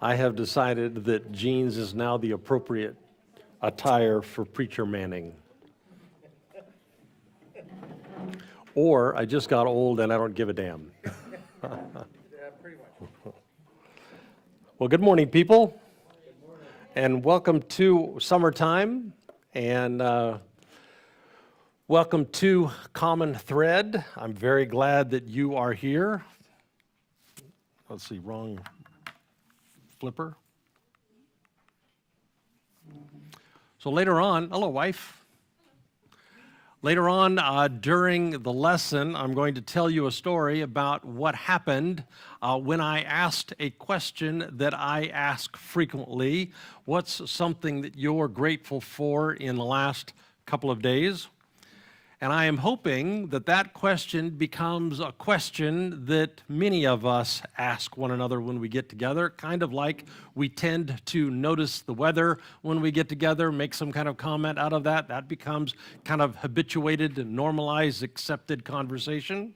I have decided that jeans is now the appropriate attire for Preacher Manning. Or I just got old and I don't give a damn. Yeah, pretty much. Well, good morning, people. Good morning. And welcome to summertime. And welcome to Common Thread. I'm very glad that you are here. Let's see, wrong flipper. So later on, hello, wife. Later on during the lesson, I'm going to tell you a story about what happened when I asked a question that I ask frequently. What's something that you're grateful for in the last couple of days? And I am hoping that that question becomes a question that many of us ask one another when we get together, kind of like we tend to notice the weather when we get together, make some kind of comment out of that. That becomes kind of habituated, normalized, accepted conversation.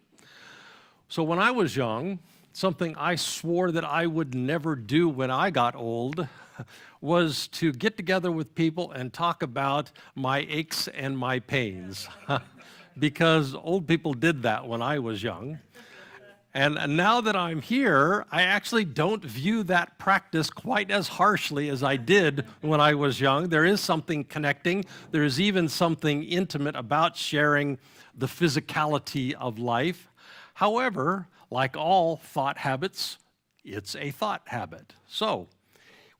So when I was young, something I swore that I would never do when I got old was to get together with people and talk about my aches and my pains. Because old people did that when I was young. And now that I'm here, I actually don't view that practice quite as harshly as I did when I was young. There is something connecting. There is even something intimate about sharing the physicality of life. However, like all thought habits, it's a thought habit. So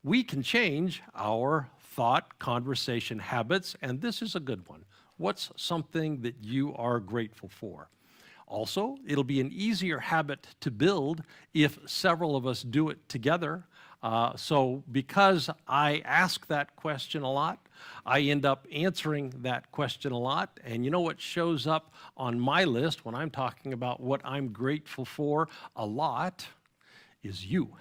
we can change our thought conversation habits, and this is a good one. What's something that you are grateful for? Also, it'll be an easier habit to build if several of us do it together. So because I ask that question a lot, I end up answering that question a lot. And you know what shows up on my list when I'm talking about what I'm grateful for a lot is you.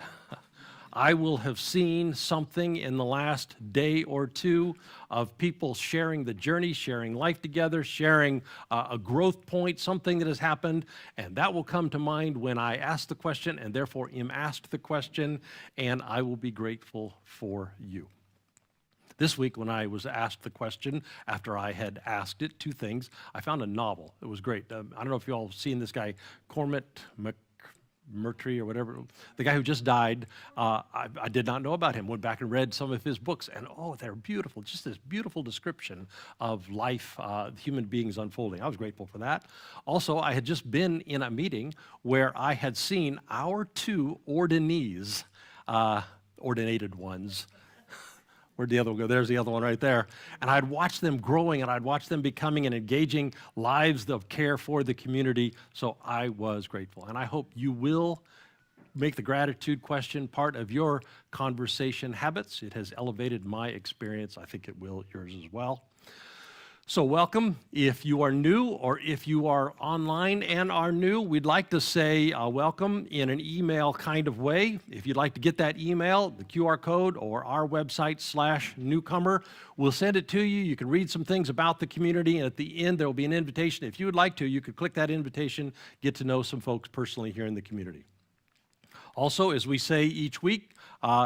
I will have seen something in the last day or two of people sharing the journey, sharing life together, sharing a growth point, something that has happened, and that will come to mind when I ask the question and therefore am asked the question, and I will be grateful for you. This week when I was asked the question, after I had asked it, two things. I found a novel. It was great. I don't know if you all have seen this guy, Cormac Murtry or whatever, the guy who just died. I did not know about him. Went back and read some of his books, and oh, they're beautiful. Just this beautiful description of life, human beings unfolding. I was grateful for that. Also, I had just been in a meeting where I had seen our two ordinees, ordinated ones. Where'd the other one go? There's the other one right there. And I'd watched them growing, and I'd watched them becoming and engaging lives of care for the community, so I was grateful. And I hope you will make the gratitude question part of your conversation habits. It has elevated my experience. I think it will yours as well. So welcome. If you are new or if you are online and are new, we'd like to say welcome in an email kind of way. If you'd like to get that email, the QR code or our website /Newcomer, we'll send it to you. You can read some things about the community, and at the end there will be an invitation. If you would like to, you could click that invitation, get to know some folks personally here in the community. Also, as we say each week,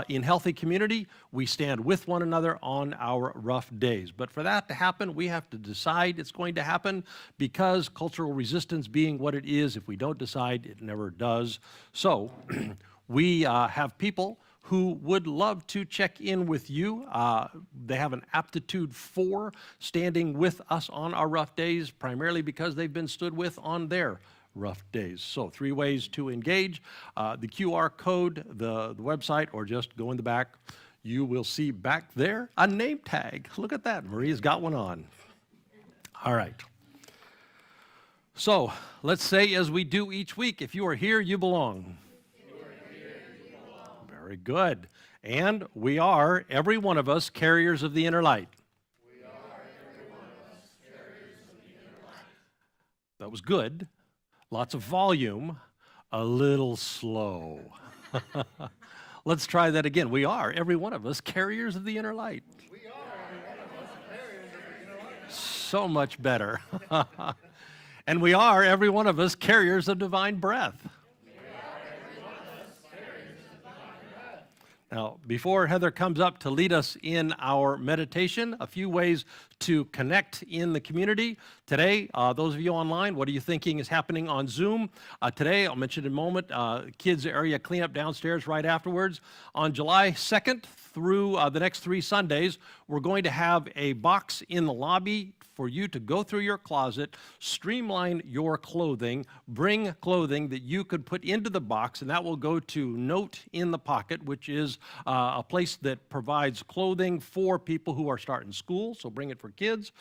in Healthy Community, we stand with one another on our rough days. But for that to happen, we have to decide it's going to happen, because cultural resistance being what it is, if we don't decide, it never does. So we have people who would love to check in with you. They have an aptitude for standing with us on our rough days, primarily because they've been stood with on their rough days. So 3 ways to engage: the QR code, the website, or just go in the back. You will see back there a name tag. Look at that. Maria's got one on. All right. So let's say, as we do each week, if you are here, you belong. Very good. And we are, every one of us, carriers of the inner light. We are, every one of us, carriers of the inner light. That was good. Lots of volume, a little slow. Let's try that again. We are, every one of us, carriers of the inner light. We are, every one of us, carriers of the inner light. So much better. And we are, every one of us, carriers of divine breath. Now, before Heather comes up to lead us in our meditation, a few ways to connect in the community. Today, those of you online, what are you thinking is happening on Zoom? Today, I'll mention in a moment, kids area cleanup downstairs right afterwards. On July 2nd through the next 3 Sundays, we're going to have a box in the lobby for you to go through your closet, streamline your clothing, bring clothing that you could put into the box, and that will go to Note in the Pocket, which is a place that provides clothing for people who are starting school, so bring it for kids,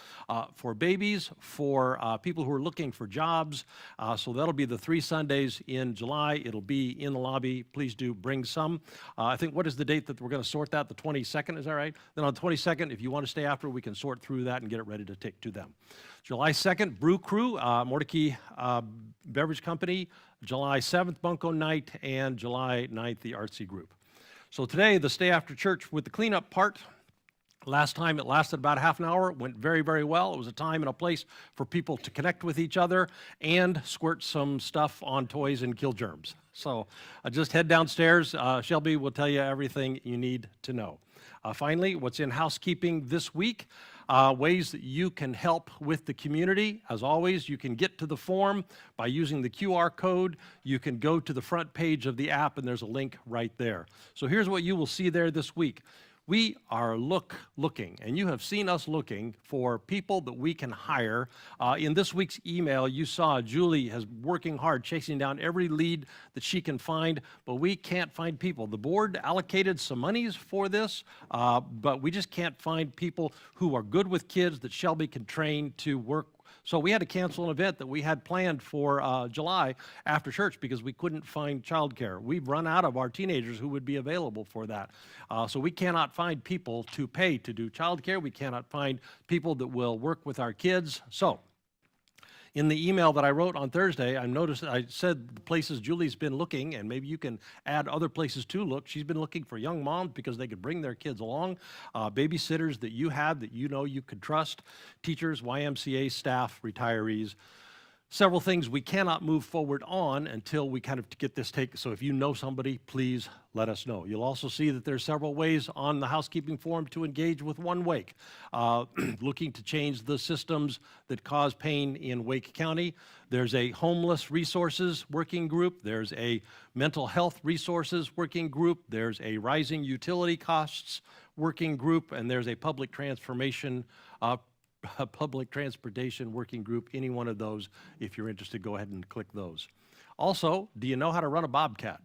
for babies, for people who are looking for jobs. So that'll be the 3 Sundays in July. It'll be in the lobby. Please do bring some. I think, what is the date that we're going to sort that? The 22nd, is that right? Then on the 22nd, if you want to stay after, we can sort through that and get it ready to take to them. July 2nd, Brew Crew, Mordecai Beverage Company. July 7th, Bunko Night, and July 9th, the Artsy Group. So today, the stay after church with the cleanup part. Last time it lasted about half an hour. It went very, very well. It was a time and a place for people to connect with each other and squirt some stuff on toys and kill germs. So just head downstairs. Shelby will tell you everything you need to know. Finally, what's in housekeeping this week? Ways that you can help with the community. As always, you can get to the form by using the QR code. You can go to the front page of the app, and there's a link right there. So here's what you will see there this week. We are looking, and you have seen us looking for people that we can hire. In this week's email, you saw Julie is working hard, chasing down every lead that she can find, but we can't find people. The board allocated some monies for this, but we just can't find people who are good with kids that Shelby can train to work. So we had to cancel an event that we had planned for July after church because we couldn't find childcare. We've run out of our teenagers who would be available for that. So we cannot find people to pay to do childcare. We cannot find people that will work with our kids. So in the email that I wrote on Thursday, I said the places Julie's been looking, and maybe you can add other places to look. She's been looking for young moms because they could bring their kids along, babysitters that you have that you know you could trust, teachers, YMCA staff, retirees. Several things we cannot move forward on until we kind of get this taken. So if you know somebody, please let us know. You'll also see that there's several ways on the housekeeping form to engage with One Wake, looking to change the systems that cause pain in Wake County. There's a homeless resources working group. There's a mental health resources working group. There's a rising utility costs working group, and there's a public transportation working group. Any one of those, if you're interested, go ahead and click those. Also, do you know how to run a bobcat?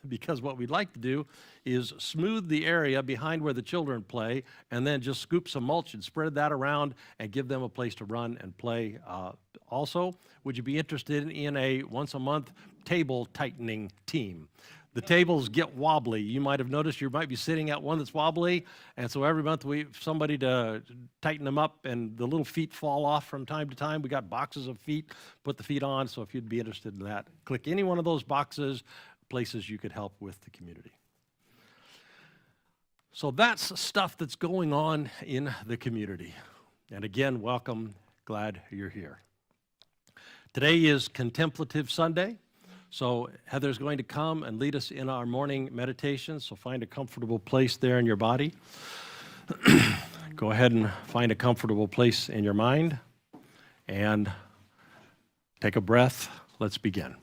Because what we'd like to do is smooth the area behind where the children play and then just scoop some mulch and spread that around and give them a place to run and play. Also, would you be interested in a once a month table tightening team? The tables get wobbly. You might have noticed you might be sitting at one that's wobbly, and so every month we have somebody to tighten them up, and the little feet fall off from time to time. We got boxes of feet, put the feet on, so if you'd be interested in that, click any one of those boxes, places you could help with the community. So that's stuff that's going on in the community. And again, welcome, glad you're here. Today is Contemplative Sunday. So Heather's going to come and lead us in our morning meditation, so find a comfortable place there in your body. Go ahead and find a comfortable place in your mind, and take a breath. Let's begin.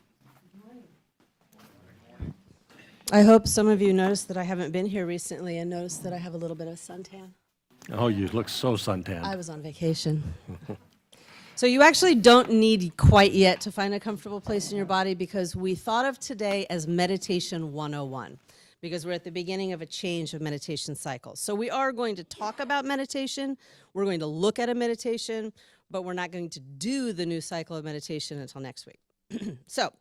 I hope some of you noticed that I haven't been here recently and noticed that I have a little bit of suntan. Oh, you look so suntanned. I was on vacation. So you actually don't need quite yet to find a comfortable place in your body, because we thought of today as Meditation 101, because we're at the beginning of a change of meditation cycles. So we are going to talk about meditation, we're going to look at a meditation, but we're not going to do the new cycle of meditation until next week. So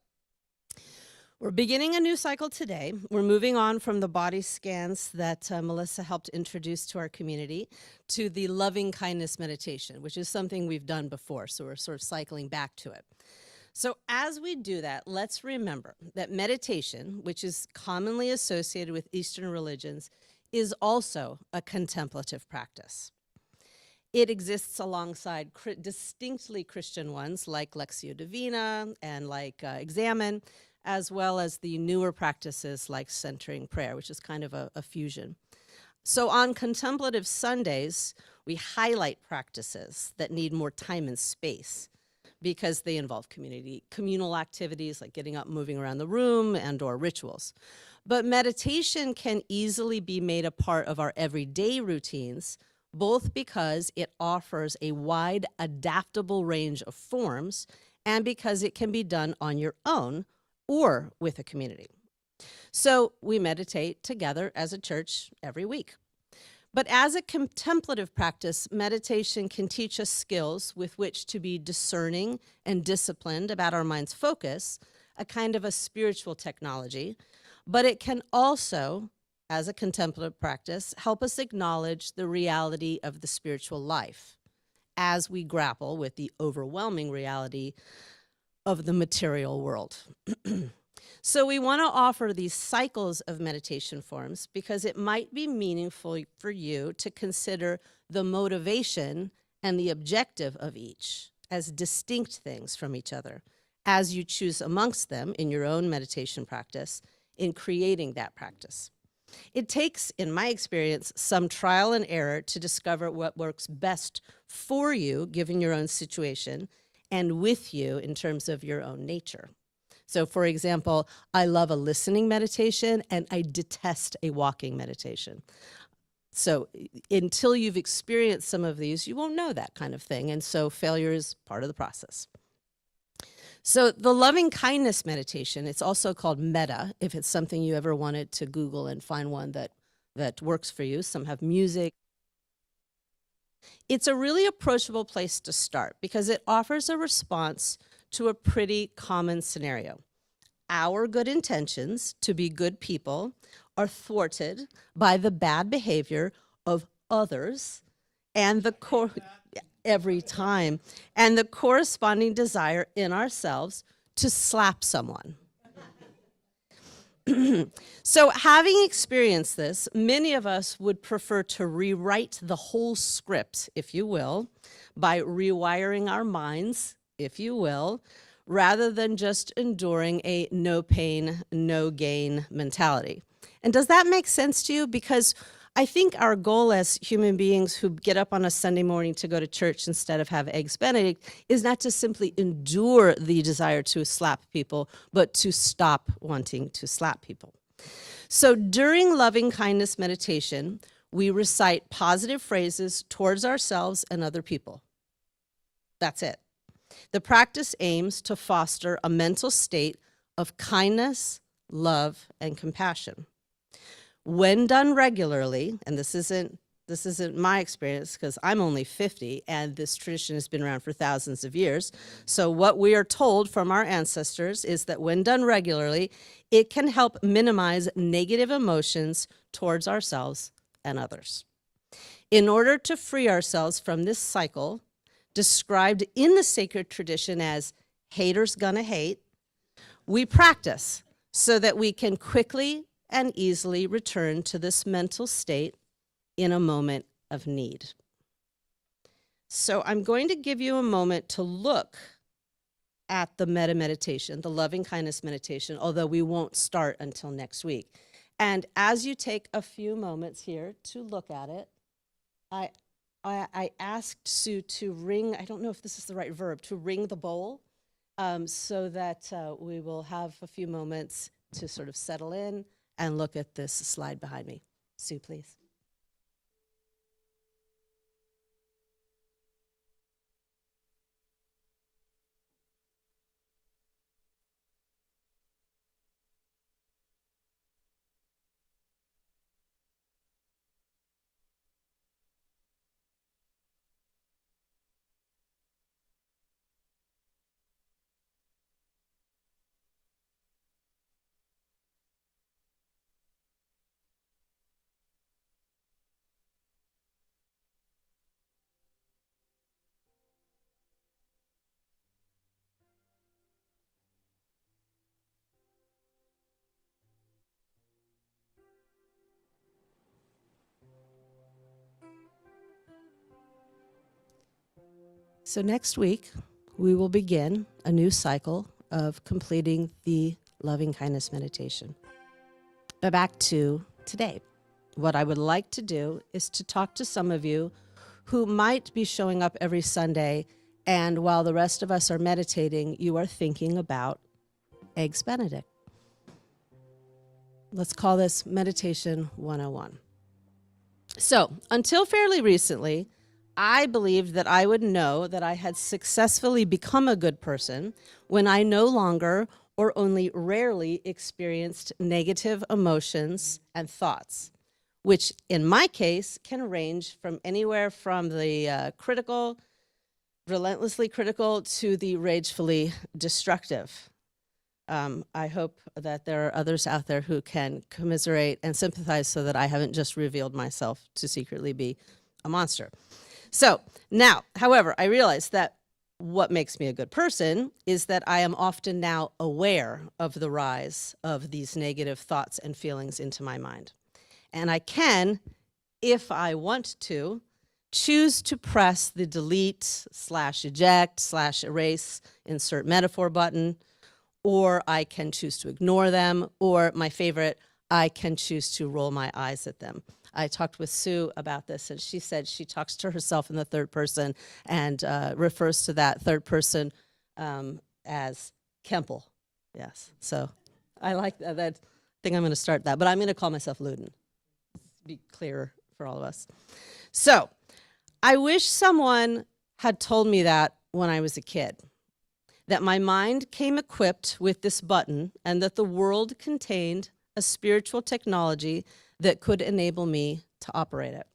we're beginning a new cycle today. We're moving on from the body scans that Melissa helped introduce to our community to the loving kindness meditation, which is something we've done before. So we're sort of cycling back to it. So as we do that, let's remember that meditation, which is commonly associated with Eastern religions, is also a contemplative practice. It exists alongside distinctly Christian ones like Lectio Divina and like Examine, as well as the newer practices like centering prayer, which is kind of a fusion. So on Contemplative Sundays, we highlight practices that need more time and space because they involve communal activities like getting up, moving around the room, and or rituals. But meditation can easily be made a part of our everyday routines, both because it offers a wide, adaptable range of forms and because it can be done on your own or with a community. So we meditate together as a church every week. But as a contemplative practice, meditation can teach us skills with which to be discerning and disciplined about our mind's focus, a kind of a spiritual technology. But it can also, as a contemplative practice, help us acknowledge the reality of the spiritual life as we grapple with the overwhelming reality of the material world. So we want to offer these cycles of meditation forms because it might be meaningful for you to consider the motivation and the objective of each as distinct things from each other as you choose amongst them in your own meditation practice in creating that practice. It takes, in my experience, some trial and error to discover what works best for you given your own situation and with you in terms of your own nature. So for example, I love a listening meditation and I detest a walking meditation. So until you've experienced some of these, you won't know that kind of thing. And so failure is part of the process. So the loving kindness meditation, it's also called metta, if it's something you ever wanted to Google and find one that works for you. Some have music. It's a really approachable place to start because it offers a response to a pretty common scenario. Our good intentions to be good people are thwarted by the bad behavior of others and every time, and the corresponding desire in ourselves to slap someone. So having experienced this, many of us would prefer to rewrite the whole script, if you will, by rewiring our minds, if you will, rather than just enduring a no pain, no gain mentality. And does that make sense to you? Because I think our goal as human beings who get up on a Sunday morning to go to church instead of have Eggs Benedict is not to simply endure the desire to slap people, but to stop wanting to slap people. So during loving kindness meditation, we recite positive phrases towards ourselves and other people. That's it. The practice aims to foster a mental state of kindness, love, and compassion. When done regularly, and this isn't my experience because I'm only 50 and this tradition has been around for thousands of years. So what we are told from our ancestors is that when done regularly, it can help minimize negative emotions towards ourselves and others. In order to free ourselves from this cycle, described in the sacred tradition as haters gonna hate, we practice so that we can quickly and easily return to this mental state in a moment of need. So I'm going to give you a moment to look at the metta meditation, the loving kindness meditation, although we won't start until next week. And as you take a few moments here to look at it, I asked Sue to ring, I don't know if this is the right verb, to ring the bowl so that we will have a few moments to sort of settle in and look at this slide behind me. Sue, please. So next week, we will begin a new cycle of completing the loving kindness meditation. But back to today. What I would like to do is to talk to some of you who might be showing up every Sunday, and while the rest of us are meditating, you are thinking about Eggs Benedict. Let's call this Meditation 101. So, until fairly recently, I believed that I would know that I had successfully become a good person when I no longer or only rarely experienced negative emotions and thoughts, which in my case can range from anywhere from the critical, relentlessly critical, to the ragefully destructive. I hope that there are others out there who can commiserate and sympathize so that I haven't just revealed myself to secretly be a monster. So now, however, I realize that what makes me a good person is that I am often now aware of the rise of these negative thoughts and feelings into my mind. And I can, if I want to, choose to press the delete / eject / erase, insert metaphor button, or I can choose to ignore them, or my favorite, I can choose to roll my eyes at them. I talked with Sue about this, and she said she talks to herself in the third person and refers to that third person as Kemple. Yes, so I like that. I think I'm going to start that, but I'm going to call myself Luden. Be clearer for all of us. So I wish someone had told me that when I was a kid, that my mind came equipped with this button and that the world contained a spiritual technology that could enable me to operate it.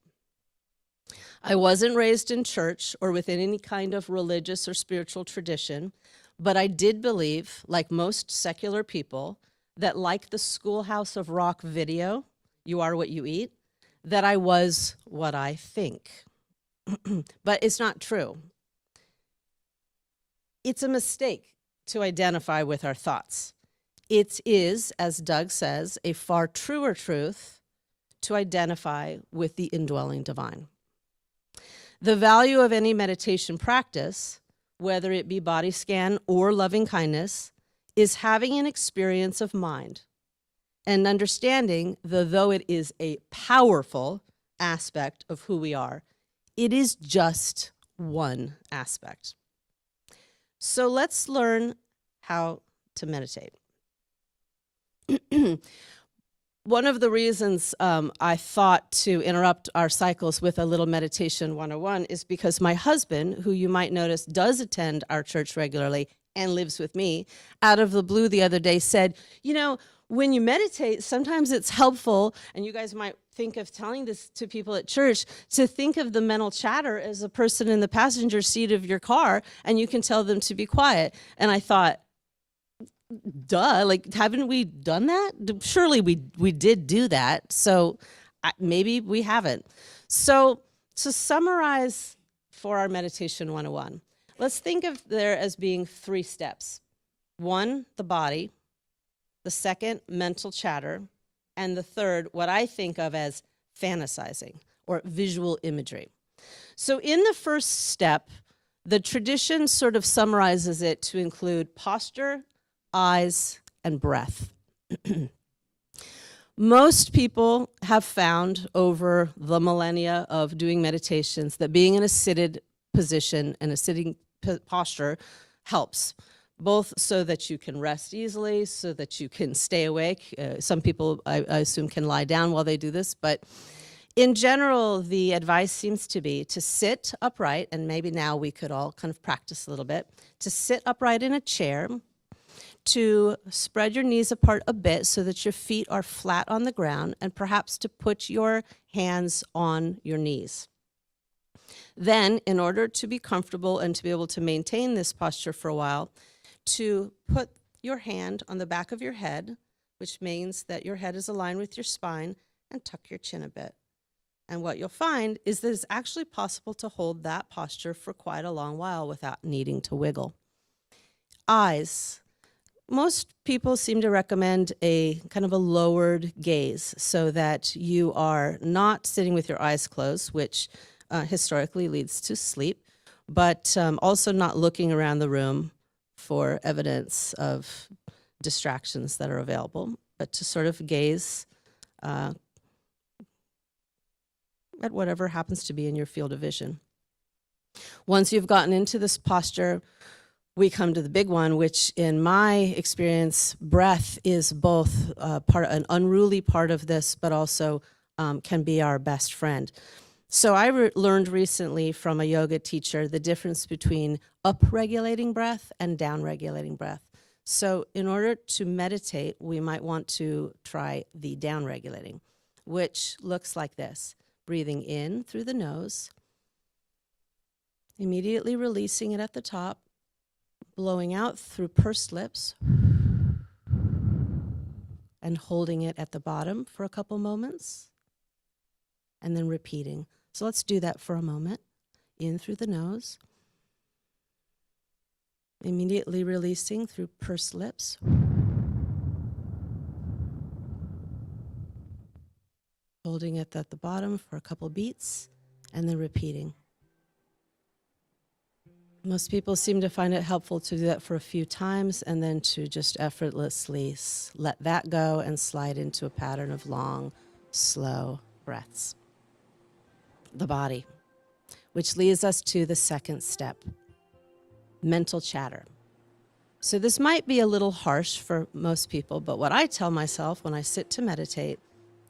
I wasn't raised in church or within any kind of religious or spiritual tradition, but I did believe, like most secular people, that like the Schoolhouse of Rock video, you are what you eat, that I was what I think. But it's not true. It's a mistake to identify with our thoughts. It is, as Doug says, a far truer truth to identify with the indwelling divine. The value of any meditation practice, whether it be body scan or loving kindness, is having an experience of mind and understanding that though it is a powerful aspect of who we are, it is just one aspect. So let's learn how to meditate. One of the reasons I thought to interrupt our cycles with a little meditation 101 is because my husband, who you might notice does attend our church regularly and lives with me, out of the blue the other day said, you know, when you meditate, sometimes it's helpful, and you guys might think of telling this to people at church, to think of the mental chatter as a person in the passenger seat of your car, and you can tell them to be quiet. And I thought, duh, like, haven't we done that? Surely we did do that. So maybe we haven't. So to summarize for our meditation 101, let's think of there as being 3 steps. 1, the body. The 2nd, mental chatter. And the 3rd, what I think of as fantasizing or visual imagery. So in the first step, the tradition sort of summarizes it to include posture, eyes, and breath. Most people have found over the millennia of doing meditations that being in a seated position and a sitting posture helps, both so that you can rest easily, so that you can stay awake. Some people, I assume, can lie down while they do this, but in general, the advice seems to be to sit upright, and maybe now we could all kind of practice a little bit, to sit upright in a chair, to spread your knees apart a bit so that your feet are flat on the ground, and perhaps to put your hands on your knees. Then, in order to be comfortable and to be able to maintain this posture for a while, to put your hand on the back of your head, which means that your head is aligned with your spine, and tuck your chin a bit. And what you'll find is that it's actually possible to hold that posture for quite a long while without needing to wiggle. Eyes. Most people seem to recommend a kind of a lowered gaze so that you are not sitting with your eyes closed, which historically leads to sleep, but also not looking around the room for evidence of distractions that are available, but to sort of gaze at whatever happens to be in your field of vision. Once you've gotten into this posture, we come to the big one, which in my experience, breath is both an unruly part of this, but also can be our best friend. So I learned recently from a yoga teacher the difference between up-regulating breath and down-regulating breath. So in order to meditate, we might want to try the down-regulating, which looks like this. Breathing in through the nose, immediately releasing it at the top, blowing out through pursed lips, and holding it at the bottom for a couple moments, and then repeating. So let's do that for a moment. In through the nose, immediately releasing through pursed lips, holding it at the bottom for a couple beats, and then repeating. Most people seem to find it helpful to do that for a few times and then to just effortlessly let that go and slide into a pattern of long, slow breaths. The body, which leads us to the second step, mental chatter. So this might be a little harsh for most people, but what I tell myself when I sit to meditate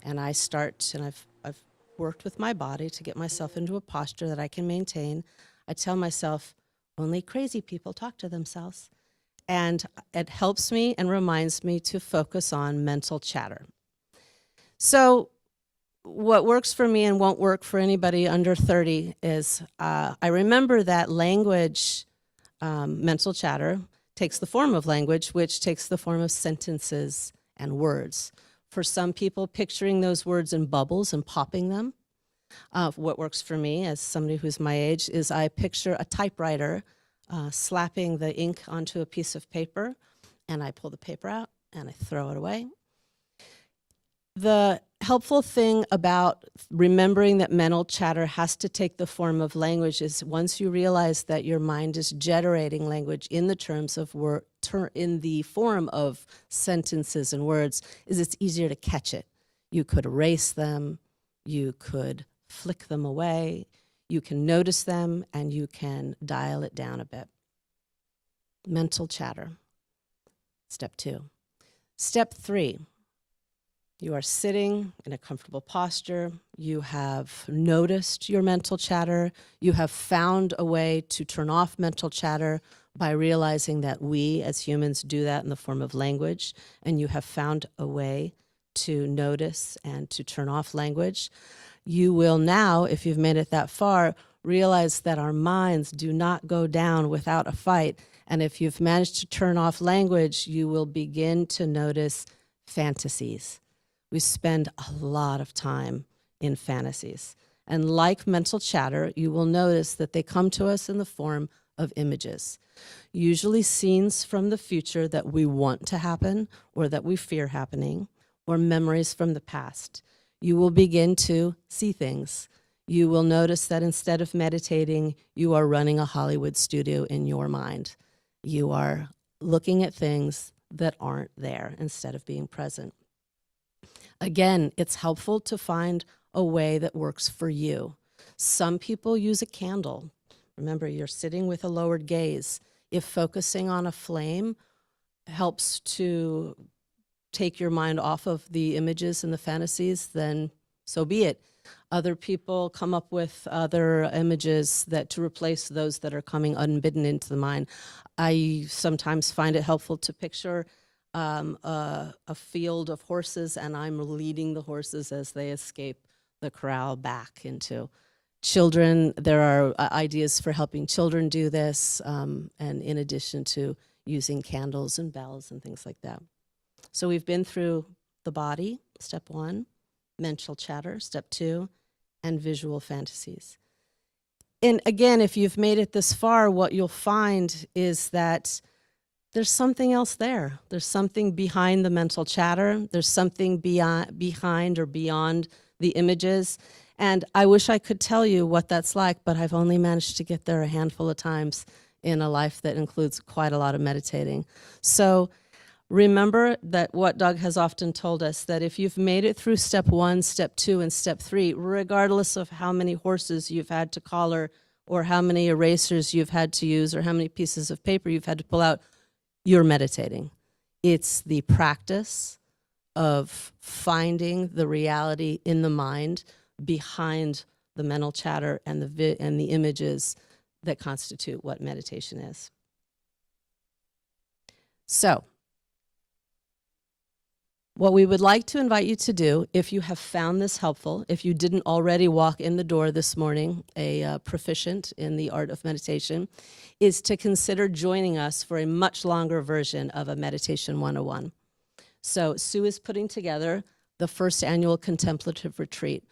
and I start, and I've worked with my body to get myself into a posture that I can maintain, I tell myself, only crazy people talk to themselves. And it helps me and reminds me to focus on mental chatter. So what works for me and won't work for anybody under 30 is I remember that language, mental chatter, takes the form of language, which takes the form of sentences and words. For some people, picturing those words in bubbles and popping them. What works for me, as somebody who's my age, is I picture a typewriter slapping the ink onto a piece of paper, and I pull the paper out and I throw it away. The helpful thing about remembering that mental chatter has to take the form of language is once you realize that your mind is generating language in the terms of in the form of sentences and words, is it's easier to catch it. You could erase them, you could flick them away, you can notice them, and you can dial it down a bit. Mental chatter, step 2. Step 3, you are sitting in a comfortable posture, you have noticed your mental chatter, you have found a way to turn off mental chatter by realizing that we as humans do that in the form of language, and you have found a way to notice and to turn off language. You will now, if you've made it that far, realize that our minds do not go down without a fight. And if you've managed to turn off language, you will begin to notice fantasies. We spend a lot of time in fantasies. And like mental chatter, you will notice that they come to us in the form of images, usually scenes from the future that we want to happen or that we fear happening, or memories from the past. You will begin to see things. You will notice that instead of meditating, you are running a Hollywood studio in your mind. You are looking at things that aren't there instead of being present. Again, it's helpful to find a way that works for you. Some people use a candle. Remember, you're sitting with a lowered gaze. If focusing on a flame helps to take your mind off of the images and the fantasies, then so be it. Other people come up with other images to replace those that are coming unbidden into the mind. I sometimes find it helpful to picture a field of horses, and I'm leading the horses as they escape the corral back into children. There are ideas for helping children do this, and in addition to using candles and bells and things like that. So we've been through the body, step 1, mental chatter, step 2, and visual fantasies. And again, if you've made it this far, what you'll find is that there's something else there. There's something behind the mental chatter. There's something behind or beyond the images. And I wish I could tell you what that's like, but I've only managed to get there a handful of times in a life that includes quite a lot of meditating. So remember that what Doug has often told us, that if you've made it through step 1, step 2, and step 3, regardless of how many horses you've had to collar or how many erasers you've had to use or how many pieces of paper you've had to pull out, you're meditating. It's the practice of finding the reality in the mind behind the mental chatter and the images that constitute what meditation is. So, what we would like to invite you to do, if you have found this helpful, if you didn't already walk in the door this morning, a proficient in the art of meditation, is to consider joining us for a much longer version of a Meditation 101. So Sue is putting together the first annual contemplative retreat,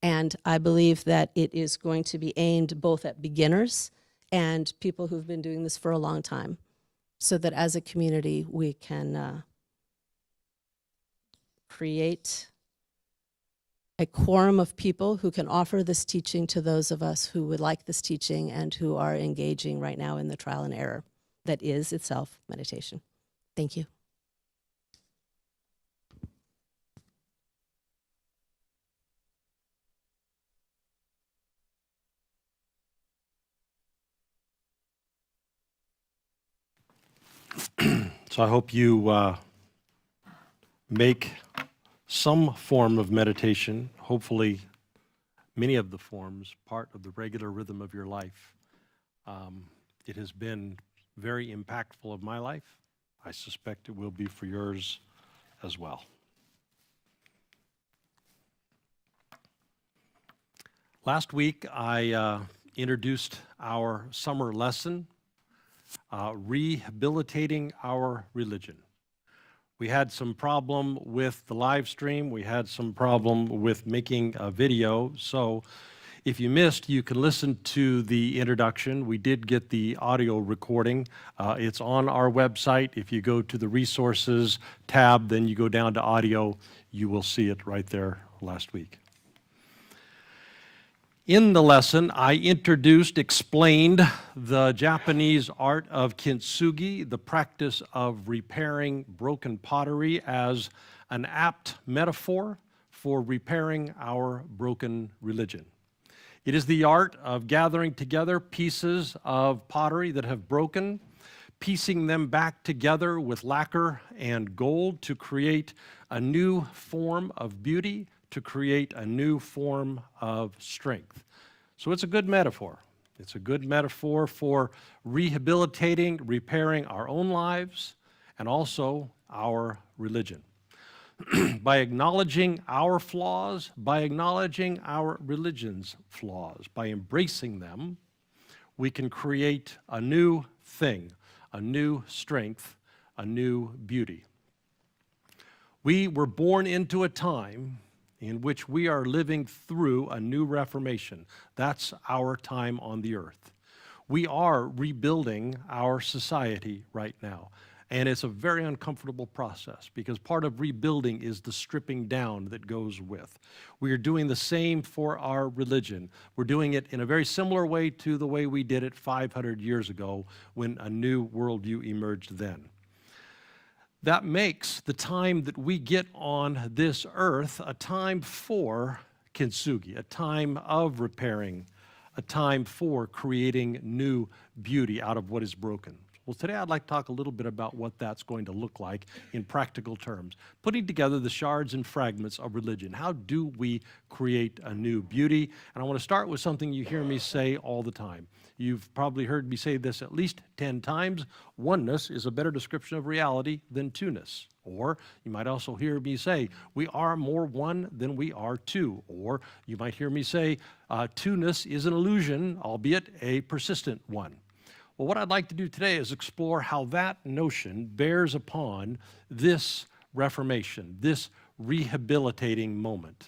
and I believe that it is going to be aimed both at beginners and people who've been doing this for a long time, so that as a community we can create a quorum of people who can offer this teaching to those of us who would like this teaching and who are engaging right now in the trial and error that is itself meditation. Thank you. So I hope you make some form of meditation, hopefully many of the forms, part of the regular rhythm of your life. It has been very impactful of my life. I suspect it will be for yours as well. Last week, I introduced our summer lesson, Rehabilitating Our Religion. We had some problem with the live stream. We had some problem with making a video. So if you missed, you can listen to the introduction. We did get the audio recording. It's on our website. If you go to the resources tab, then you go down to audio, you will see it right there last week. In the lesson, I explained the Japanese art of kintsugi, the practice of repairing broken pottery, as an apt metaphor for repairing our broken religion. It is the art of gathering together pieces of pottery that have broken, piecing them back together with lacquer and gold to create a new form of beauty, to create a new form of strength. So it's a good metaphor. It's a good metaphor for rehabilitating, repairing our own lives and also our religion. By acknowledging our flaws, by acknowledging our religion's flaws, by embracing them, we can create a new thing, a new strength, a new beauty. We were born into a time in which we are living through a new reformation. That's our time on the earth. We are rebuilding our society right now. And it's a very uncomfortable process because part of rebuilding is the stripping down that goes with. We are doing the same for our religion. We're doing it in a very similar way to the way we did it 500 years ago when a new worldview emerged then. That makes the time that we get on this earth a time for kintsugi, a time of repairing, a time for creating new beauty out of what is broken. Well, today I'd like to talk a little bit about what that's going to look like in practical terms, putting together the shards and fragments of religion. How do we create a new beauty? And I want to start with something you hear me say all the time. You've probably heard me say this at least 10 times. Oneness is a better description of reality than two-ness. Or you might also hear me say, we are more one than we are two. Or you might hear me say, two-ness is an illusion, albeit a persistent one. Well, what I'd like to do today is explore how that notion bears upon this reformation, this rehabilitating moment.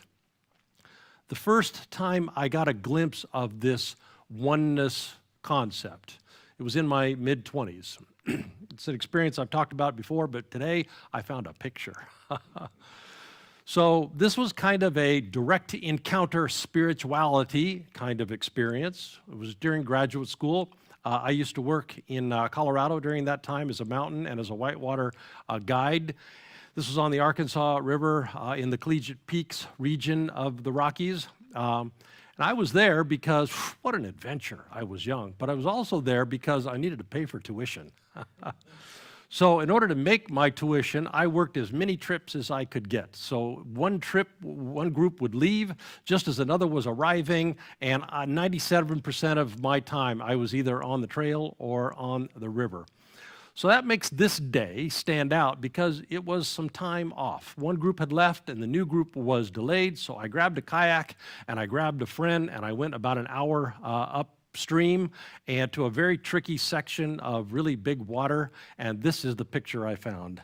The first time I got a glimpse of this oneness concept, it was in my mid-20s. It's an experience I've talked about before, but today I found a picture. So this was kind of a direct encounter spirituality kind of experience. It was during graduate school. I used to work in Colorado during that time as a mountain and as a whitewater guide. This was on the Arkansas River in the Collegiate Peaks region of the Rockies. And I was there because, what an adventure. I was young, but I was also there because I needed to pay for tuition. So in order to make my tuition, I worked as many trips as I could get. So one group would leave just as another was arriving, and 97% of my time I was either on the trail or on the river. So that makes this day stand out because it was some time off. One group had left and the new group was delayed, so I grabbed a kayak and I grabbed a friend and I went about an hour upstream and to a very tricky section of really big water, and this is the picture I found.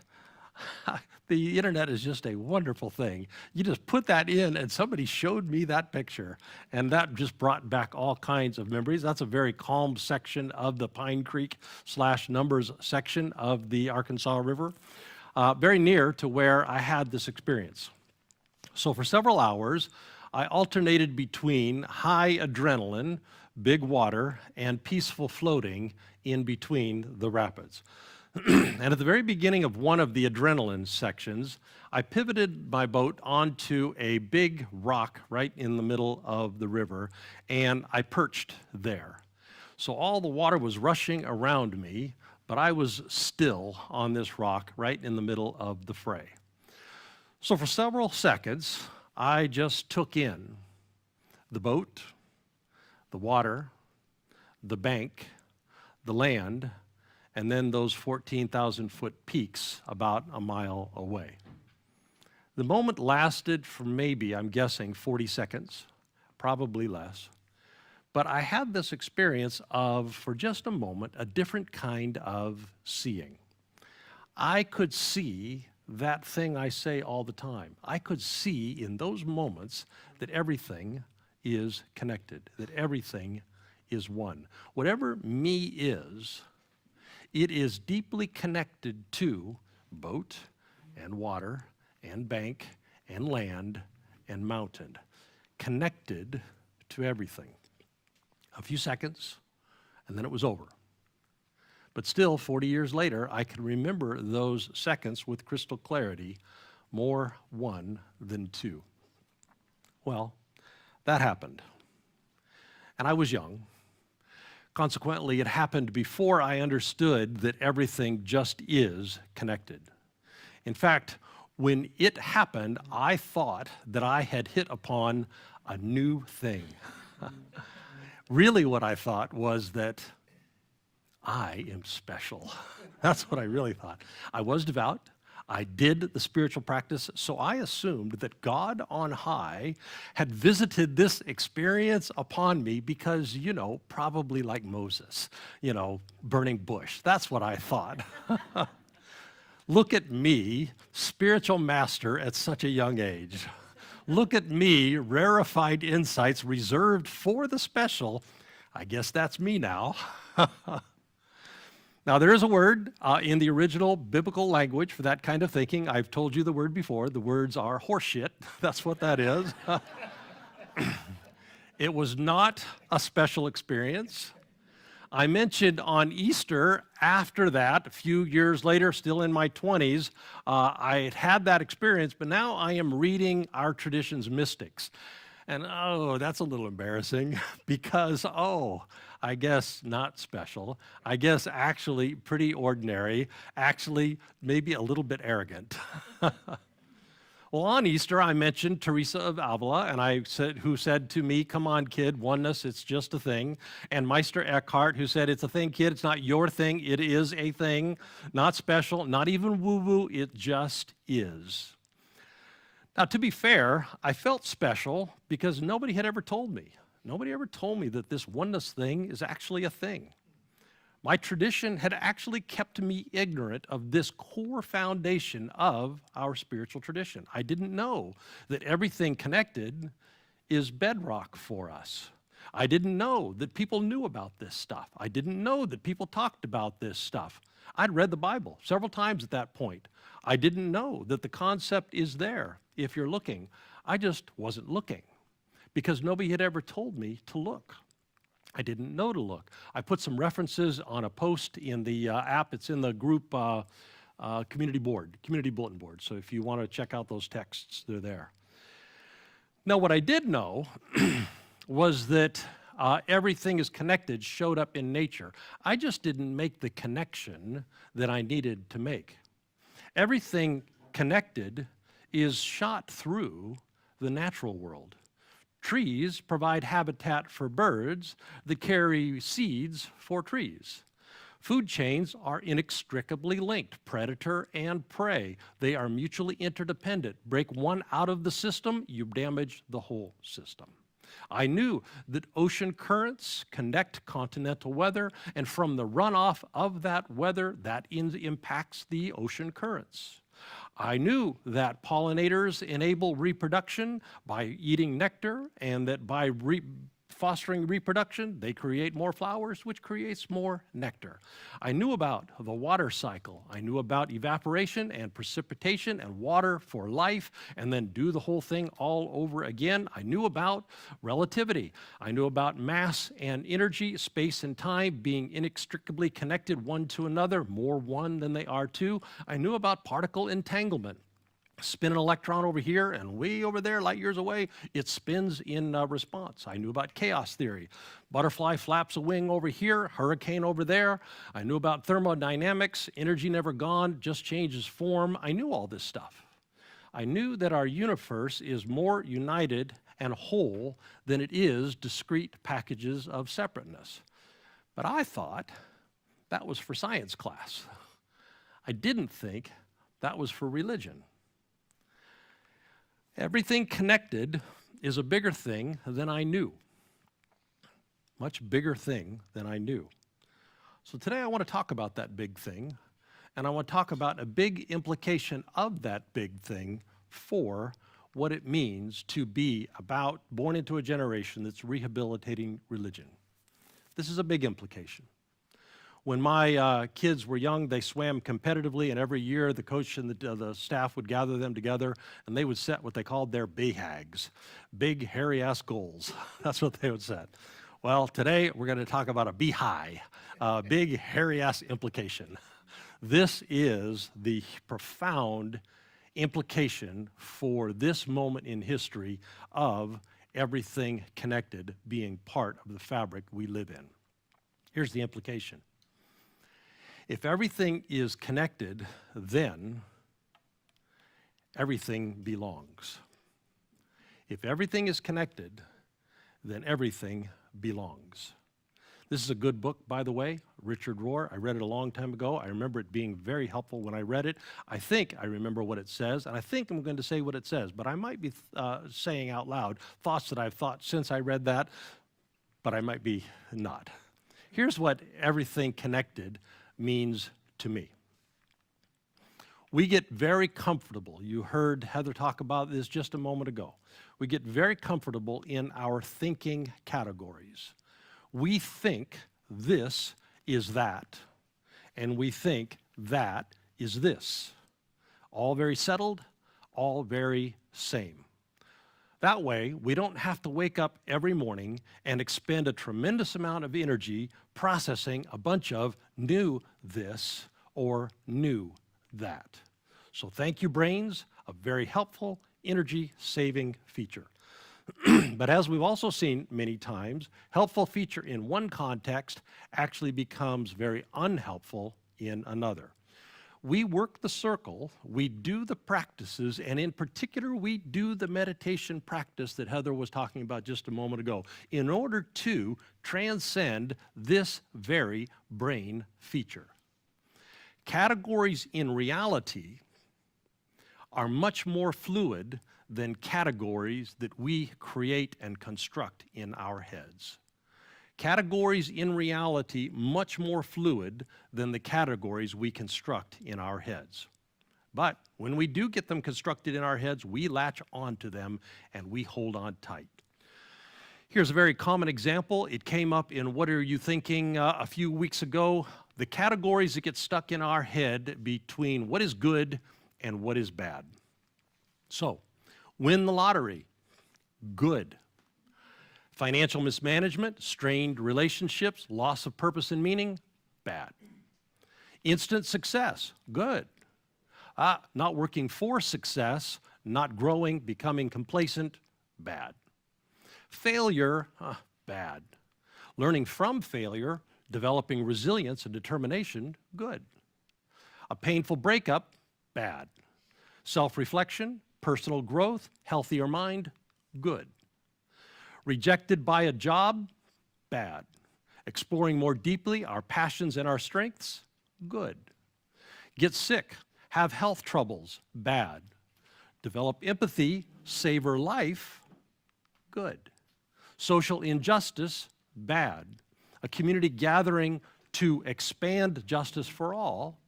The internet is just a wonderful thing. You just put that in and somebody showed me that picture, and that just brought back all kinds of memories. That's a very calm section of the Pine Creek / Numbers section of the Arkansas River, very near to where I had this experience. So for several hours, I alternated between high adrenaline, big water, and peaceful floating in between the rapids. And at the very beginning of one of the adrenaline sections, I pivoted my boat onto a big rock right in the middle of the river, and I perched there. So all the water was rushing around me, but I was still on this rock right in the middle of the fray. So for several seconds, I just took in the boat, the water, the bank, the land, and then those 14,000-foot peaks about a mile away. The moment lasted for maybe, I'm guessing, 40 seconds, probably less. But I had this experience of, for just a moment, a different kind of seeing. I could see that thing I say all the time. I could see in those moments that everything is connected, that everything is one. Whatever me is, it is deeply connected to boat and water and bank and land and mountain, connected to everything. A few seconds, and then it was over. But still, 40 years later, I can remember those seconds with crystal clarity, more one than two. Well, that happened. And I was young. Consequently, it happened before I understood that everything just is connected. In fact, when it happened, I thought that I had hit upon a new thing. Really, what I thought was that I am special. That's what I really thought. I was devout. I did the spiritual practice, so I assumed that God on high had visited this experience upon me because, probably like Moses, burning bush. That's what I thought. Look at me, spiritual master at such a young age. Look at me, rarefied insights reserved for the special. I guess that's me now. Now, there is a word in the original biblical language for that kind of thinking. I've told you the word before. The words are horseshit. That's what that is. It was not a special experience. I mentioned on Easter, after that, a few years later, still in my 20s, I had that experience, but now I am reading our tradition's mystics. And that's a little embarrassing because, I guess not special. I guess actually pretty ordinary, actually maybe a little bit arrogant. Well, on Easter, I mentioned Teresa of Avila, and who said to me, "Come on, kid, oneness, it's just a thing." And Meister Eckhart, who said, "It's a thing, kid, it's not your thing, it is a thing, not special, not even woo-woo, it just is." Now, to be fair, I felt special because nobody had ever told me. Nobody ever told me that this oneness thing is actually a thing. My tradition had actually kept me ignorant of this core foundation of our spiritual tradition. I didn't know that everything connected is bedrock for us. I didn't know that people knew about this stuff. I didn't know that people talked about this stuff. I'd read the Bible several times at that point. I didn't know that the concept is there if you're looking. I just wasn't looking because nobody had ever told me to look. I didn't know to look. I put some references on a post in the app. It's in the group community bulletin board. So if you want to check out those texts, they're there. Now, what I did know was that everything is connected showed up in nature. I just didn't make the connection that I needed to make. Everything connected is shot through the natural world. Trees provide habitat for birds that carry seeds for trees. Food chains are inextricably linked, predator and prey. They are mutually interdependent. Break one out of the system, you damage the whole system. I knew that ocean currents connect continental weather, and from the runoff of that weather, that impacts the ocean currents. I knew that pollinators enable reproduction by eating nectar, and that by fostering reproduction, they create more flowers, which creates more nectar. I knew about the water cycle. I knew about evaporation and precipitation and water for life, and then do the whole thing all over again. I knew about relativity. I knew about mass and energy, space and time being inextricably connected one to another, more one than they are two. I knew about particle entanglement. Spin an electron over here, and way over there, light years away, it spins in response. I knew about chaos theory. Butterfly flaps a wing over here, hurricane over there. I knew about thermodynamics, energy never gone, just changes form. I knew all this stuff. I knew that our universe is more united and whole than it is discrete packages of separateness. But I thought that was for science class. I didn't think that was for religion. Everything connected is a bigger thing than I knew. Much bigger thing than I knew. So today I want to talk about that big thing, and I want to talk about a big implication of that big thing for what it means to be born into a generation that's rehabilitating religion. This is a big implication. When my kids were young, they swam competitively, and every year the coach and the staff would gather them together, and they would set what they called their BHAGs, big, hairy-ass goals. That's what they would set. Well, today we're going to talk about a BHI, big, hairy-ass implication. This is the profound implication for this moment in history of everything connected being part of the fabric we live in. Here's the implication. If everything is connected, then everything belongs. If everything is connected, then everything belongs. This is a good book, by the way, Richard Rohr. I read it a long time ago. I remember it being very helpful when I read it. I think I remember what it says, and I think I'm going to say what it says, but I might be saying out loud thoughts that I've thought since I read that, but I might be not. Here's what everything connected means to me. We get very comfortable. You heard Heather talk about this just a moment ago. We get very comfortable in our thinking categories. We think this is that, and we think that is this. All very settled, all very same. That way, we don't have to wake up every morning and expend a tremendous amount of energy processing a bunch of new this or new that. So thank you, brains, a very helpful energy-saving feature. But as we've also seen many times, helpful feature in one context actually becomes very unhelpful in another. We work the circle, we do the practices, and in particular, we do the meditation practice that Heather was talking about just a moment ago in order to transcend this very brain feature. Categories in reality are much more fluid than categories that we create and construct in our heads. Categories in reality much more fluid than the categories we construct in our heads. But when we do get them constructed in our heads, we latch onto them and we hold on tight. Here's a very common example. It came up in What Are You Thinking a few weeks ago. The categories that get stuck in our head between what is good and what is bad. So, win the lottery, good. Financial mismanagement, strained relationships, loss of purpose and meaning, bad. Instant success, good. Not working for success, not growing, becoming complacent, bad. Failure, bad. Learning from failure, developing resilience and determination, good. A painful breakup, bad. Self-reflection, personal growth, healthier mind, good. Rejected by a job, bad. Exploring more deeply our passions and our strengths, good. Get sick, have health troubles, bad. Develop empathy, savor life, good. Social injustice, bad. A community gathering to expand justice for all,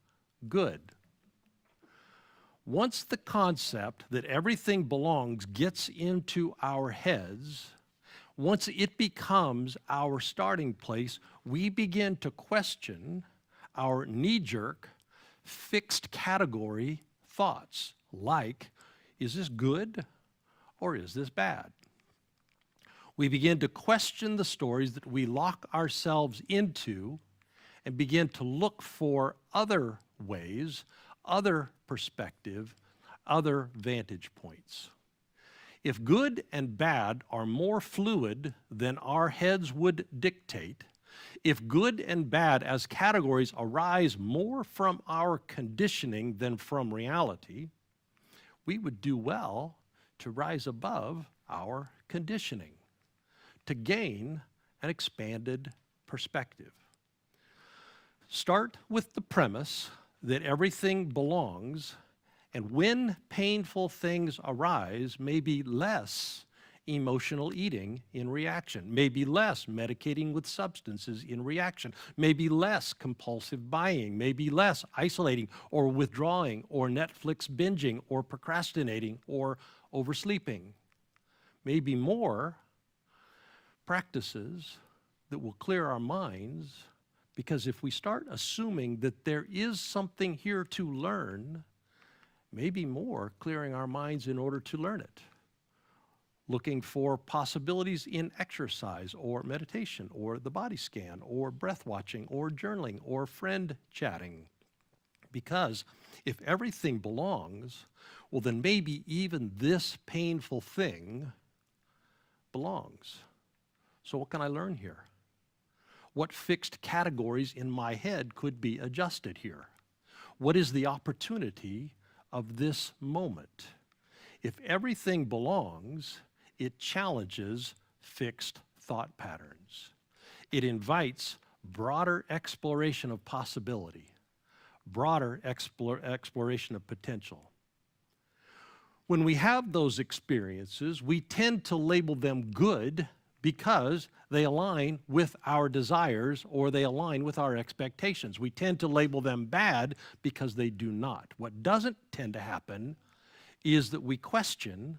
good. Once the concept that everything belongs gets into our heads, once it becomes our starting place, we begin to question our knee-jerk, fixed category thoughts like, is this good or is this bad? We begin to question the stories that we lock ourselves into and begin to look for other ways, other perspective, other vantage points. If good and bad are more fluid than our heads would dictate, if good and bad as categories arise more from our conditioning than from reality, we would do well to rise above our conditioning, to gain an expanded perspective. Start with the premise that everything belongs, and when painful things arise, maybe less emotional eating in reaction, maybe less medicating with substances in reaction, maybe less compulsive buying, maybe less isolating or withdrawing or Netflix binging or procrastinating or oversleeping, maybe more practices that will clear our minds, because if we start assuming that there is something here to learn, maybe more clearing our minds in order to learn it. Looking for possibilities in exercise or meditation or the body scan or breath watching or journaling or friend chatting. Because if everything belongs, well then maybe even this painful thing belongs. So what can I learn here? What fixed categories in my head could be adjusted here? What is the opportunity of this moment? If everything belongs, it challenges fixed thought patterns. It invites broader exploration of possibility, broader exploration of potential. When we have those experiences, we tend to label them good because they align with our desires or they align with our expectations. We tend to label them bad because they do not. What doesn't tend to happen is that we question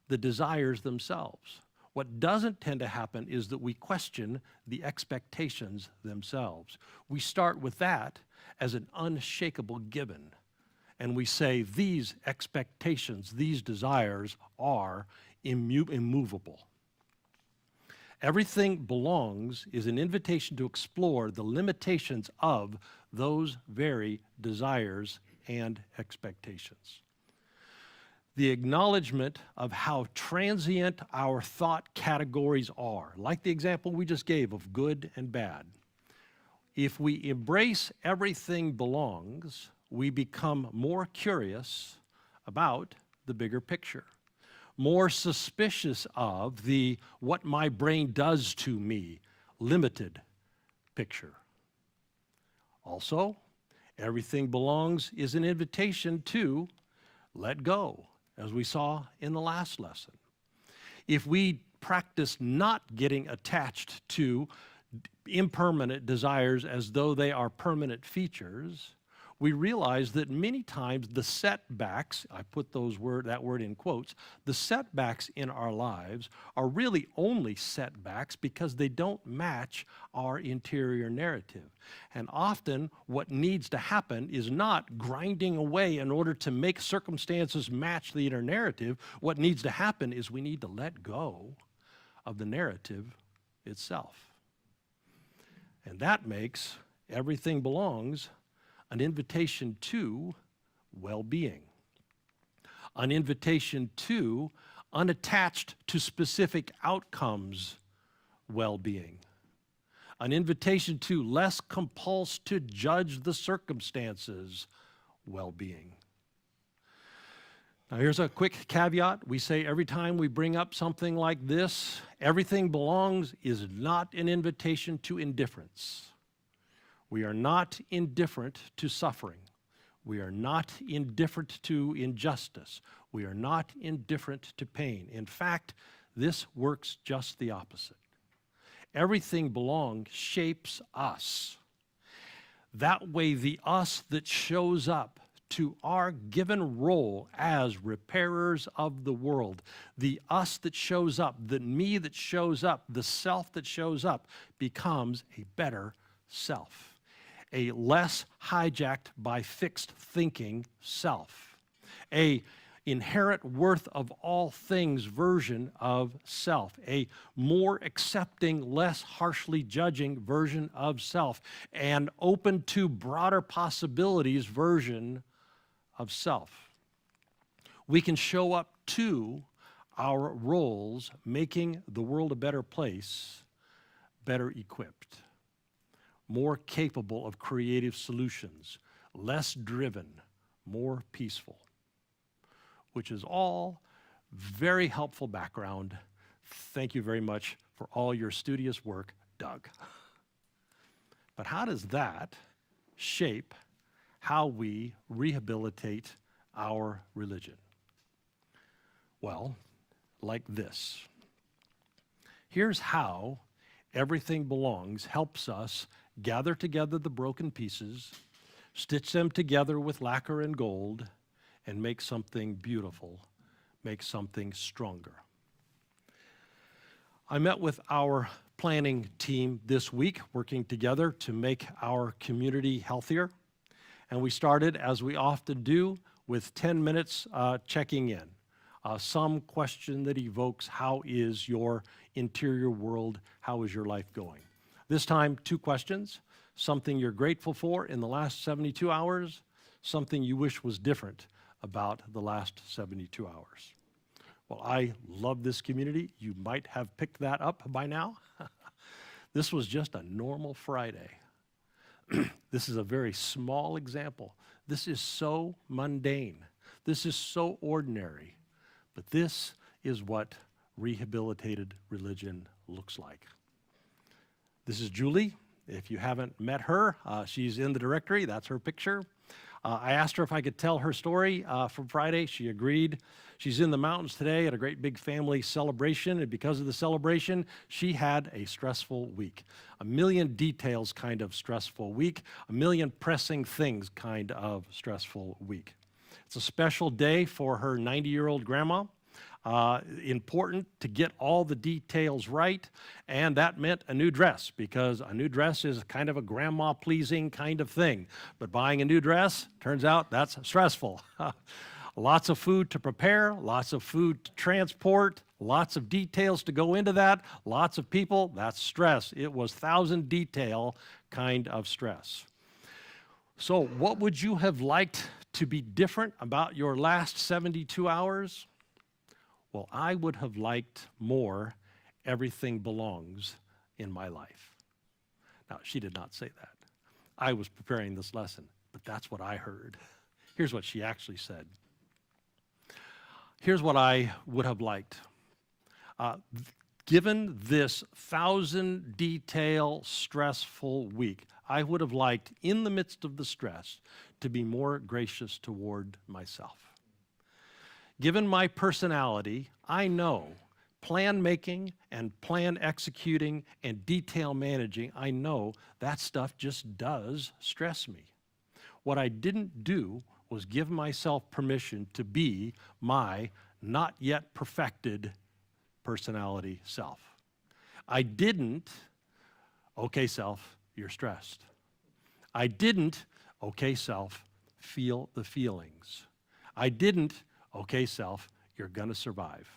the desires themselves. What doesn't tend to happen is that we question the expectations themselves. We start with that as an unshakable given, and we say these expectations, these desires are immovable. Everything belongs is an invitation to explore the limitations of those very desires and expectations. The acknowledgement of how transient our thought categories are, like the example we just gave of good and bad. If we embrace everything belongs, we become more curious about the bigger picture, more suspicious of the what my brain does to me limited picture. Also, everything belongs is an invitation to let go, as we saw in the last lesson. If we practice not getting attached to impermanent desires as though they are permanent features, we realize that many times the setbacks, I put that word in quotes, the setbacks in our lives are really only setbacks because they don't match our interior narrative. And often what needs to happen is not grinding away in order to make circumstances match the inner narrative. What needs to happen is we need to let go of the narrative itself. And that makes Everything Belongs an invitation to well-being, an invitation to unattached to specific outcomes well-being, an invitation to less compulsed to judge the circumstances well-being. Now here's a quick caveat. We say every time we bring up something like this, Everything Belongs is not an invitation to indifference. We are not indifferent to suffering. We are not indifferent to injustice. We are not indifferent to pain. In fact, this works just the opposite. Everything Belongs shapes us. That way, the us that shows up to our given role as repairers of the world, the us that shows up, the me that shows up, the self that shows up, becomes a better self, a less hijacked by fixed thinking self, a inherent worth of all things version of self, a more accepting, less harshly judging version of self, and open to broader possibilities version of self. We can show up to our roles, making the world a better place, better equipped, more capable of creative solutions, less driven, more peaceful, which is all very helpful background. Thank you very much for all your studious work, Doug. But how does that shape how we rehabilitate our religion? Well, like this. Here's how Everything Belongs helps us gather together the broken pieces, stitch them together with lacquer and gold, and make something beautiful, make something stronger. I met with our planning team this week, working together to make our community healthier. And we started, as we often do, with 10 minutes checking in. Some question that evokes, how is your interior world? How is your life going? This time, 2 questions. Something you're grateful for in the last 72 hours, something you wish was different about the last 72 hours. Well, I love this community. You might have picked that up by now. This was just a normal Friday. This is a very small example. This is so mundane. This is so ordinary. But this is what rehabilitated religion looks like. This is Julie. If you haven't met her, she's in the directory. That's her picture. I asked her if I could tell her story from Friday. She agreed. She's in the mountains today at a great big family celebration, and because of the celebration, she had a stressful week. A million details kind of stressful week, a million pressing things kind of stressful week. It's a special day for her 90-year-old grandma. Important to get all the details right, and that meant a new dress, because a new dress is kind of a grandma-pleasing kind of thing. But buying a new dress, turns out that's stressful. Lots of food to prepare, lots of food to transport, lots of details to go into that, lots of people, that's stress. It was 1,000 detail kind of stress. So what would you have liked to be different about your last 72 hours? Well, I would have liked more Everything Belongs in my life. Now, she did not say that. I was preparing this lesson, but that's what I heard. Here's what she actually said. Here's what I would have liked. Given this 1,000 detail stressful week, I would have liked, in the midst of the stress, to be more gracious toward myself. Given my personality, I know plan making and plan executing and detail managing, I know that stuff just does stress me. What I didn't do was give myself permission to be my not yet perfected personality self. I didn't, okay self, you're stressed. I didn't, okay self, feel the feelings. I didn't, okay self, you're gonna survive.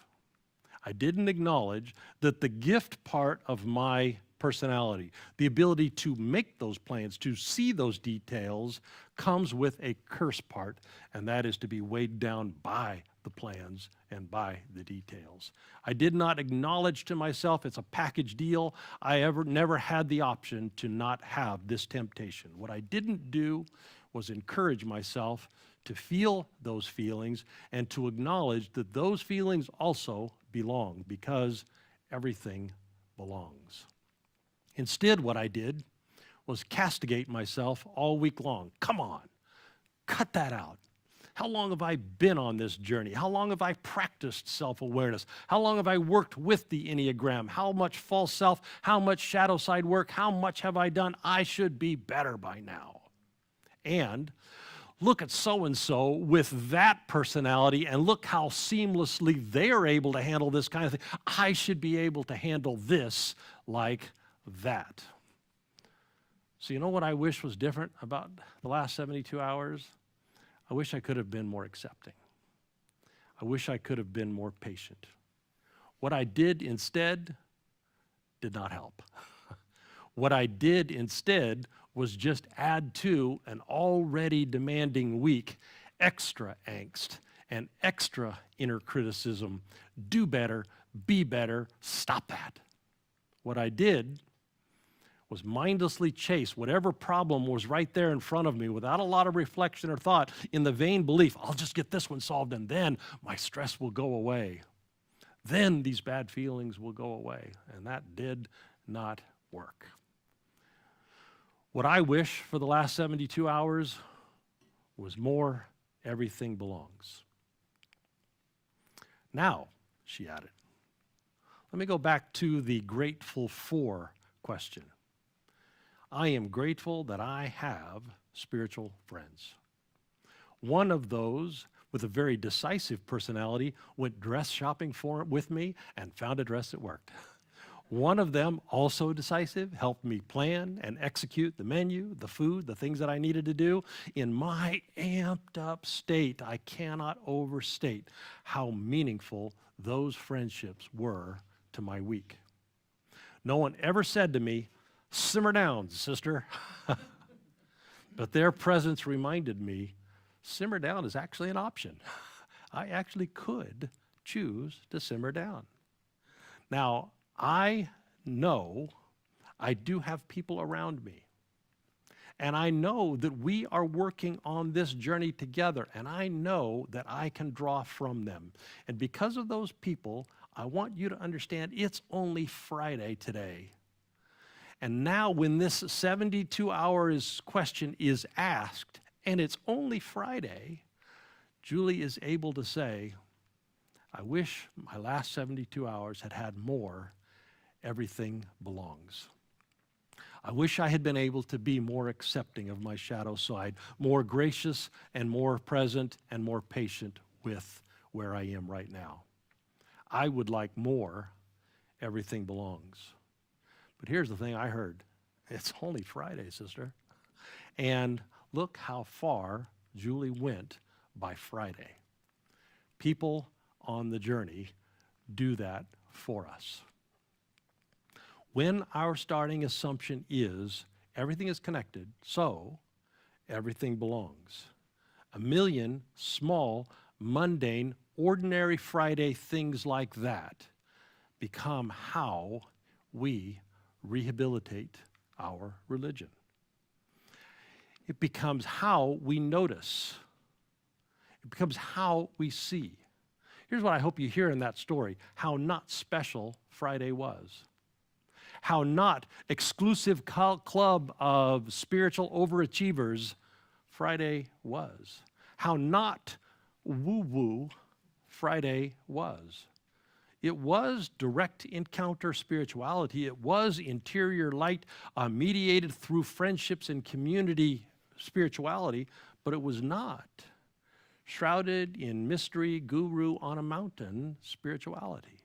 I didn't acknowledge that the gift part of my personality, the ability to make those plans, to see those details, comes with a curse part, and that is to be weighed down by the plans and by the details. I did not acknowledge to myself it's a package deal. I never had the option to not have this temptation. What I didn't do was encourage myself to feel those feelings and to acknowledge that those feelings also belong, because everything belongs. Instead, what I did was castigate myself all week long. Come on, cut that out. How long have I been on this journey? How long have I practiced self-awareness? How long have I worked with the Enneagram? How much false self? How much shadow side work? How much have I done? I should be better by now. And look at so-and-so with that personality, and look how seamlessly they are able to handle this kind of thing. I should be able to handle this like that. So you know what I wish was different about the last 72 hours? I wish I could have been more accepting. I wish I could have been more patient. What I did instead did not help. What I did instead was just add to an already demanding week extra angst and extra inner criticism. Do better, be better, stop that. What I did was mindlessly chase whatever problem was right there in front of me without a lot of reflection or thought, in the vain belief, I'll just get this one solved and then my stress will go away. Then these bad feelings will go away. And that did not work. What I wish for the last 72 hours was more everything belongs. Now, she added, let me go back to the grateful for question. I am grateful that I have spiritual friends. One of those with a very decisive personality went dress shopping with me and found a dress that worked. One of them, also decisive, helped me plan and execute the menu, the food, the things that I needed to do. In my amped up state, I cannot overstate how meaningful those friendships were to my week. No one ever said to me, simmer down, sister. But their presence reminded me, simmer down is actually an option. I actually could choose to simmer down. Now, I know I do have people around me. And I know that we are working on this journey together. And I know that I can draw from them. And because of those people, I want you to understand it's only Friday today. And now when this 72 hours question is asked, and it's only Friday, Julie is able to say, I wish my last 72 hours had had more everything belongs. I wish I had been able to be more accepting of my shadow side, more gracious and more present and more patient with where I am right now. I would like more everything belongs. But here's the thing I heard. It's only Friday, sister. And look how far Julie went by Friday. People on the journey do that for us. When our starting assumption is everything is connected, so everything belongs. A million small, mundane, ordinary Friday things like that become how we rehabilitate our religion. It becomes how we notice. It becomes how we see. Here's what I hope you hear in that story, how not special Friday was. How not exclusive club of spiritual overachievers Friday was. How not woo-woo Friday was. It was direct encounter spirituality. It was interior light mediated through friendships and community spirituality, but it was not shrouded in mystery, guru on a mountain spirituality.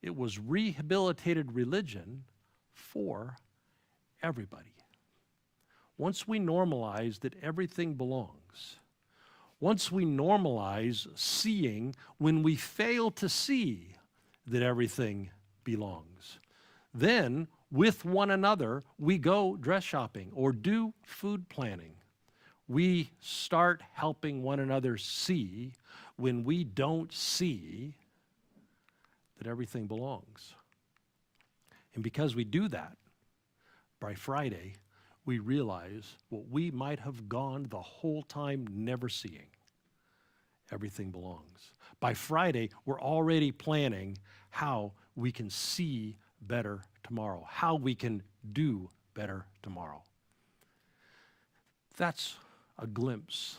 It was rehabilitated religion for everybody. Once we normalize that everything belongs, once we normalize seeing when we fail to see that everything belongs. Then, with one another, we go dress shopping or do food planning. We start helping one another see when we don't see that everything belongs. And because we do that, by Friday, we realize what we might have gone the whole time never seeing. Everything belongs. By Friday, we're already planning how we can see better tomorrow, how we can do better tomorrow. That's a glimpse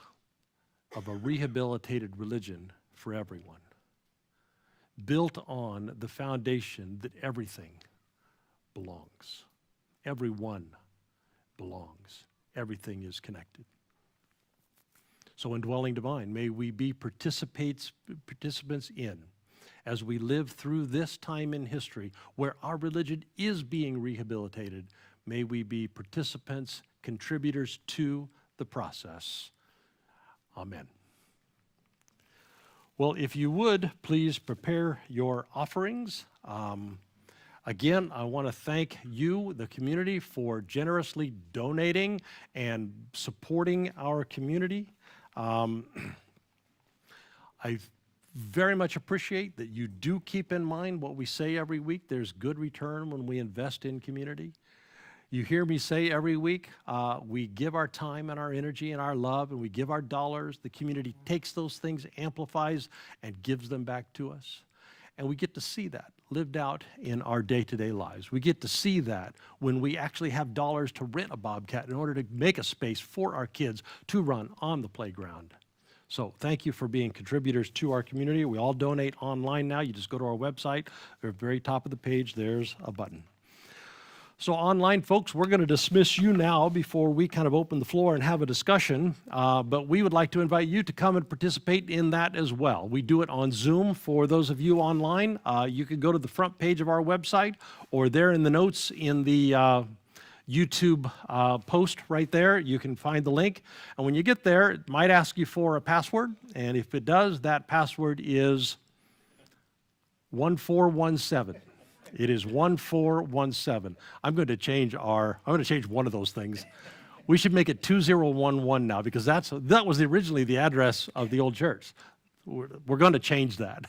of a rehabilitated religion for everyone, built on the foundation that everything belongs. Everyone belongs. Everything is connected. So in Dwelling Divine, may we be participants in, as we live through this time in history where our religion is being rehabilitated, may we be participants, contributors to the process. Amen. Well, if you would, please prepare your offerings. Again, I want to thank you, the community, for generously donating and supporting our community. I very much appreciate that you do keep in mind what we say every week. There's good return when we invest in community. You hear me say every week, we give our time and our energy and our love, and we give our dollars. The community takes those things, amplifies, and gives them back to us. And we get to see that lived out in our day-to-day lives. We get to see that when we actually have dollars to rent a Bobcat in order to make a space for our kids to run on the playground. So thank you for being contributors to our community. We all donate online now. You just go to our website. At the very top of the page, there's a button. So online, folks, we're going to dismiss you now before we kind of open the floor and have a discussion, but we would like to invite you to come and participate in that as well. We do it on Zoom. For those of you online, you can go to the front page of our website, or there in the notes in the YouTube post right there. You can find the link, and when you get there, it might ask you for a password, and if it does, that password is 1417. It is 1417. I'm going to change one of those things. We should make it 2011 now, because that was originally the address of the old church. We're going to change that.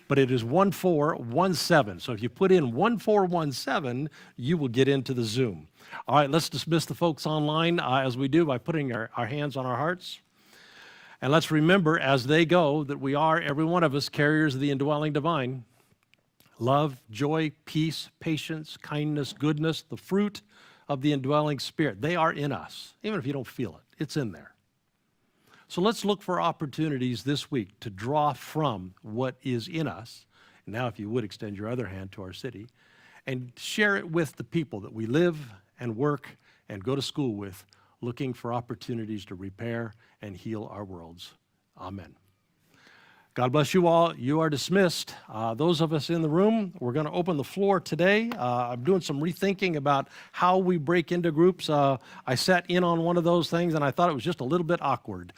But it is 1417. So if you put in 1417, you will get into the Zoom. All right, let's dismiss the folks online as we do by putting our hands on our hearts. And let's remember as they go that we are, every one of us, carriers of the indwelling divine. Love, joy, peace, patience, kindness, goodness, the fruit of the indwelling Spirit. They are in us, even if you don't feel it. It's in there. So let's look for opportunities this week to draw from what is in us. And now, if you would, extend your other hand to our city and share it with the people that we live and work and go to school with, looking for opportunities to repair and heal our worlds. Amen. God bless you all. You are dismissed. Those of us in the room, we're going to open the floor today. I'm doing some rethinking about how we break into groups. I sat in on one of those things, and I thought it was just a little bit awkward.